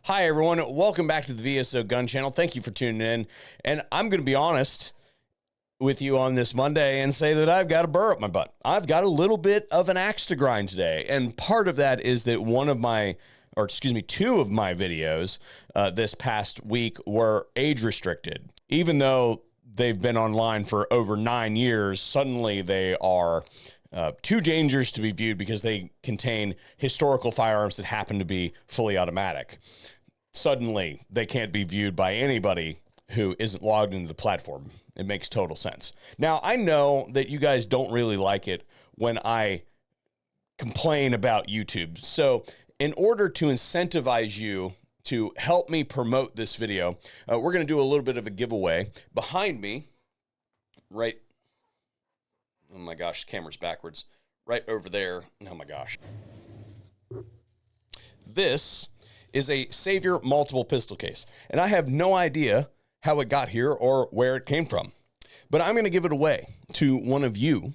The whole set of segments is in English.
Hi, everyone. Welcome back to the VSO Gun Channel. Thank you for tuning in. And I'm going to be honest with you on this Monday and say that I've got a burr up my butt. I've got a little bit of an axe to grind today. And part of that is that two of my videos this past week were age restricted. Even though they've been online for over 9 years, suddenly they are too dangerous to be viewed because they contain historical firearms that happen to be fully automatic. Suddenly, they can't be viewed by anybody who isn't logged into the platform. It makes total sense. Now, I know that you guys don't really like it when I complain about YouTube. So in order to incentivize you to help me promote this video, we're going to do a little bit of a giveaway. Behind me, right, oh my gosh, the camera's backwards, right over there, oh my gosh. This is a Savior multiple pistol case, and I have no idea how it got here or where it came from, but I'm going to give it away to one of you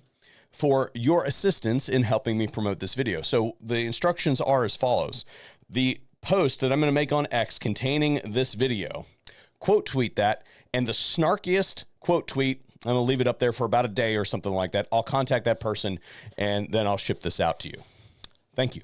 for your assistance in helping me promote this video. So the instructions are as follows. The post that I'm going to make on X containing this video, quote tweet that, and the snarkiest quote tweet, I'm going to leave it up there for about a day or something like that. I'll contact that person and then I'll ship this out to you. Thank you.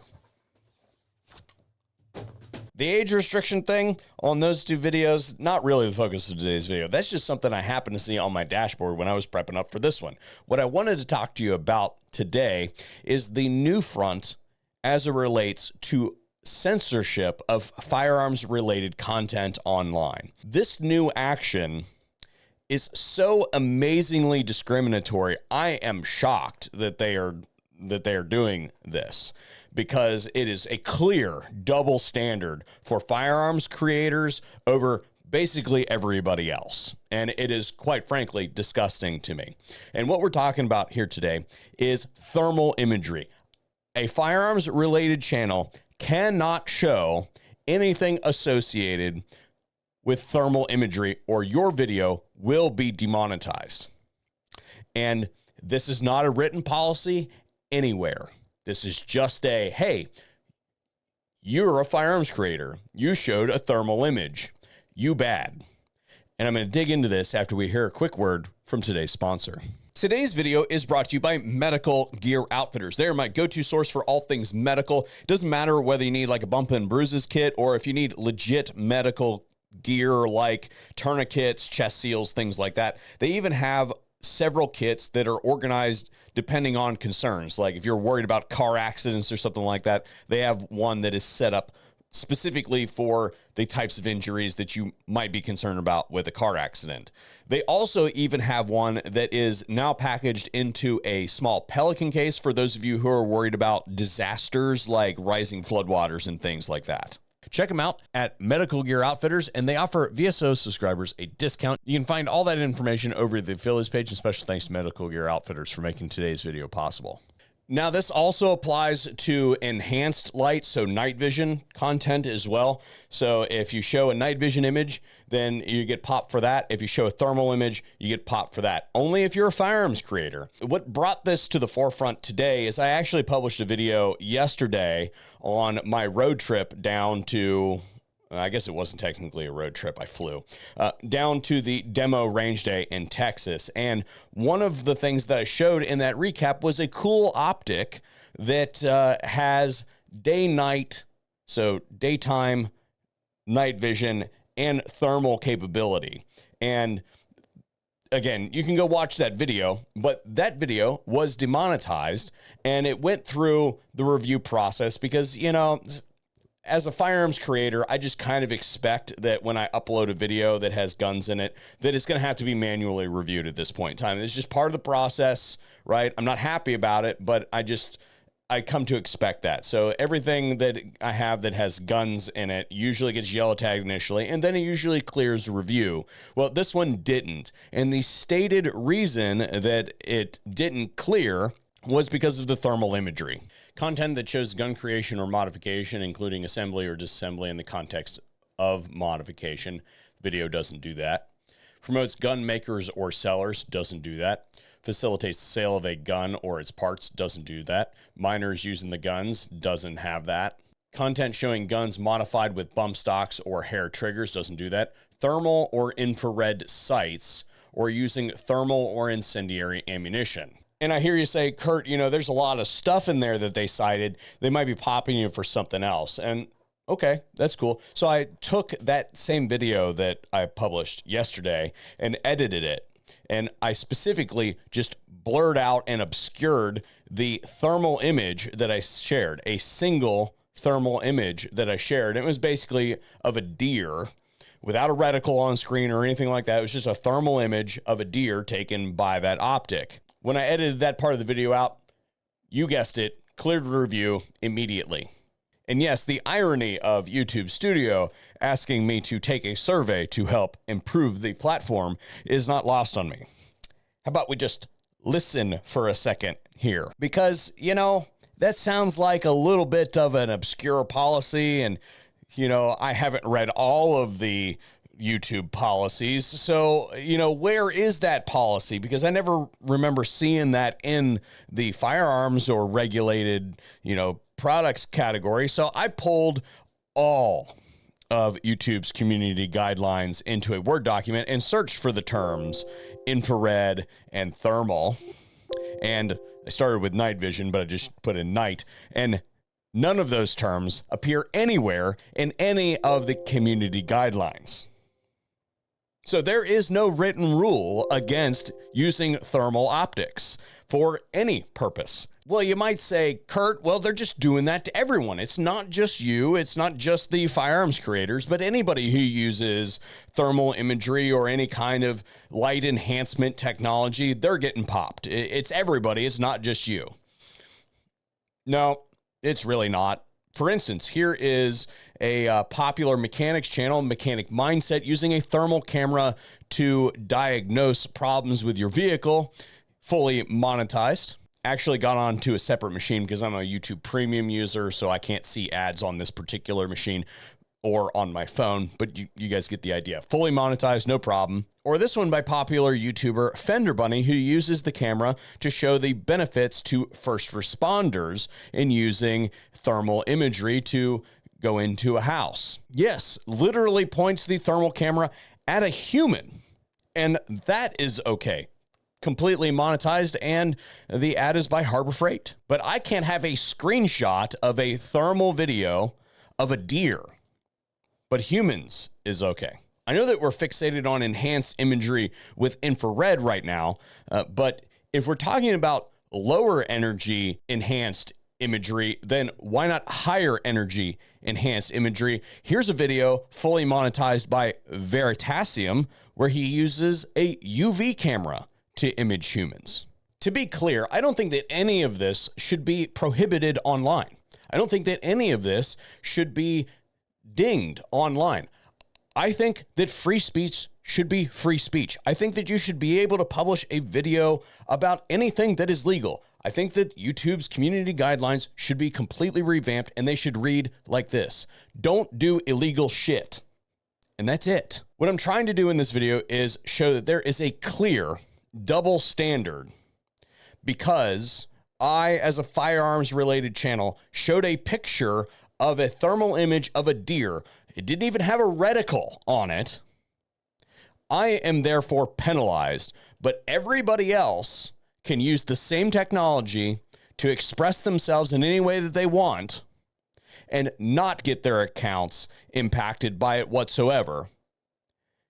The age restriction thing on those two videos, not really the focus of today's video. That's just something I happened to see on my dashboard when I was prepping up for this one. What I wanted to talk to you about today is the new front as it relates to censorship of firearms-related content online. This new action is so amazingly discriminatory. I am shocked that they are doing this, because it is a clear double standard for firearms creators over basically everybody else. And it is, quite frankly, disgusting to me. And what we're talking about here today is thermal imagery. A firearms related channel cannot show anything associated with thermal imagery or your video will be demonetized. And this is not a written policy anywhere. This is just a, hey, you're a firearms creator. You showed a thermal image. You bad. And I'm going to dig into this after we hear a quick word from today's sponsor. Today's video is brought to you by Medical Gear Outfitters. They're my go-to source for all things medical. It doesn't matter whether you need like a bump and bruises kit or if you need legit medical gear like tourniquets, chest seals, things like that. They even have several kits that are organized depending on concerns. Like if you're worried about car accidents or something like that, they have one that is set up specifically for the types of injuries that you might be concerned about with a car accident. They also even have one that is now packaged into a small Pelican case for those of you who are worried about disasters like rising floodwaters and things like that. Check them out at Medical Gear Outfitters, and they offer VSO subscribers a discount. You can find all that information over the affiliates page, and special thanks to Medical Gear Outfitters for making today's video possible. Now, this also applies to enhanced light, so night vision content as well. So if you show a night vision image, then you get popped for that. If you show a thermal image, you get popped for that. Only if you're a firearms creator. What brought this to the forefront today is I actually published a video yesterday on my road trip down to, I guess it wasn't technically a road trip, I flew, down to the demo range day in Texas. And one of the things that I showed in that recap was a cool optic that has day-night, so daytime, night vision, and thermal capability. And again, you can go watch that video, but that video was demonetized, and it went through the review process because, you know, as a firearms creator, I just kind of expect that when I upload a video that has guns in it, that it's going to have to be manually reviewed at this point in time. It's just part of the process, right? I'm not happy about it, but I come to expect that. So everything that I have that has guns in it usually gets yellow tagged initially, and then it usually clears review. Well, this one didn't. And the stated reason that it didn't clear was because of the thermal imagery. Content that shows gun creation or modification, including assembly or disassembly in the context of modification. Video doesn't do that. Promotes gun makers or sellers, doesn't do that. Facilitates the sale of a gun or its parts, doesn't do that. Minors using the guns, doesn't have that. Content showing guns modified with bump stocks or hair triggers doesn't do that. Thermal or infrared sights, or using thermal or incendiary ammunition. And I hear you say, Kurt, you know, there's a lot of stuff in there that they cited. They might be popping you for something else. And okay, that's cool. So I took that same video that I published yesterday and edited it. And I specifically just blurred out and obscured the thermal image that I shared, a single thermal image that I shared. It was basically of a deer without a reticle on screen or anything like that. It was just a thermal image of a deer taken by that optic. When I edited that part of the video out, you guessed it, cleared review immediately. And yes, the irony of YouTube Studio asking me to take a survey to help improve the platform is not lost on me. How about we just listen for a second here? Because, you know, that sounds like a little bit of an obscure policy, and, you know, I haven't read all of the YouTube policies. So, you know, where is that policy? Because I never remember seeing that in the firearms or regulated, you know, products category. So I pulled all of YouTube's community guidelines into a Word document and searched for the terms infrared and thermal. And I started with night vision, but I just put in night, and none of those terms appear anywhere in any of the community guidelines. So there is no written rule against using thermal optics for any purpose. Well, you might say, Kurt, well, they're just doing that to everyone. It's not just you. It's not just the firearms creators, but anybody who uses thermal imagery or any kind of light enhancement technology, they're getting popped. It's everybody. It's not just you. No, it's really not. For instance, here is a popular mechanics channel, Mechanic Mindset, using a thermal camera to diagnose problems with your vehicle, fully monetized. Actually got onto a separate machine because I'm a YouTube Premium user, so I can't see ads on this particular machine or on my phone, but you guys get the idea. Fully monetized, no problem. Or this one by popular YouTuber Fender Bunny, who uses the camera to show the benefits to first responders in using thermal imagery to go into a house. Yes, literally points the thermal camera at a human, and that is okay. Completely monetized, and the ad is by Harbor Freight. But I can't have a screenshot of a thermal video of a deer, but humans is okay. I know that we're fixated on enhanced imagery with infrared right now, but if we're talking about lower energy enhanced imagery, then why not higher energy enhanced imagery? Here's a video fully monetized by Veritasium, where he uses a UV camera to image humans. To be clear, I don't think that any of this should be prohibited online. I don't think that any of this should be dinged online. I think that free speech should be free speech. I think that you should be able to publish a video about anything that is legal. I think that YouTube's community guidelines should be completely revamped, and they should read like this: don't do illegal shit. And that's it. What I'm trying to do in this video is show that there is a clear double standard, because I, as a firearms related channel, showed a picture of a thermal image of a deer. It didn't even have a reticle on it. I am therefore penalized, but everybody else can use the same technology to express themselves in any way that they want and not get their accounts impacted by it whatsoever,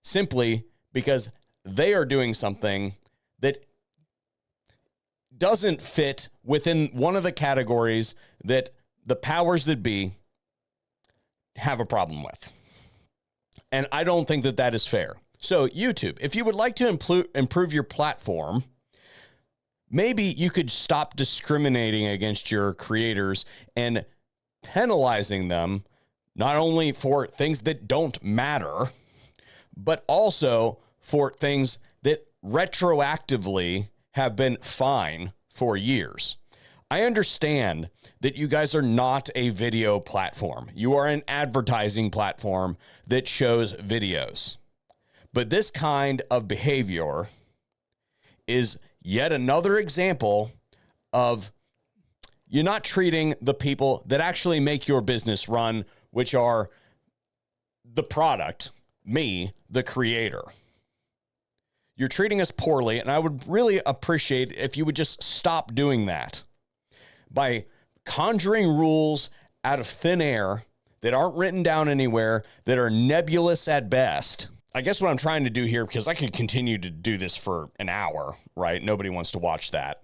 simply because they are doing something that doesn't fit within one of the categories that the powers that be have a problem with. And I don't think that that is fair. So YouTube, if you would like to improve your platform, maybe you could stop discriminating against your creators and penalizing them, not only for things that don't matter, but also for things that retroactively have been fine for years. I understand that you guys are not a video platform. You are an advertising platform that shows videos. But this kind of behavior is yet another example of You're not treating the people that actually make your business run, which are the product, me, the creator. You're treating us poorly, and I would really appreciate if you would just stop doing that by conjuring rules out of thin air that aren't written down anywhere, that are nebulous at best. I guess what I'm trying to do here, because I could continue to do this for an hour, right? Nobody wants to watch that.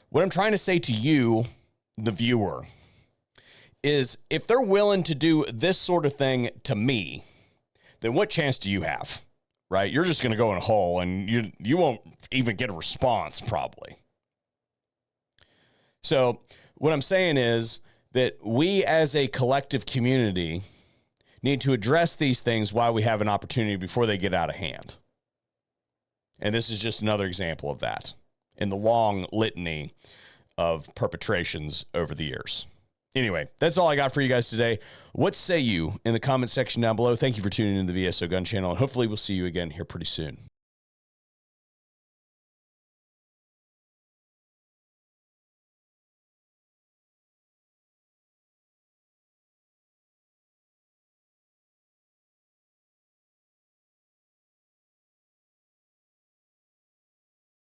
What I'm trying to say to you, the viewer, is if they're willing to do this sort of thing to me, then what chance do you have, right? You're just going to go in a hole, and you won't even get a response probably. So what I'm saying is that we as a collective community need to address these things while we have an opportunity before they get out of hand. And this is just another example of that in the long litany of perpetrations over the years. Anyway, that's all I got for you guys today. What say you in the comment section down below? Thank you for tuning in to the VSO Gun Channel, and hopefully we'll see you again here pretty soon.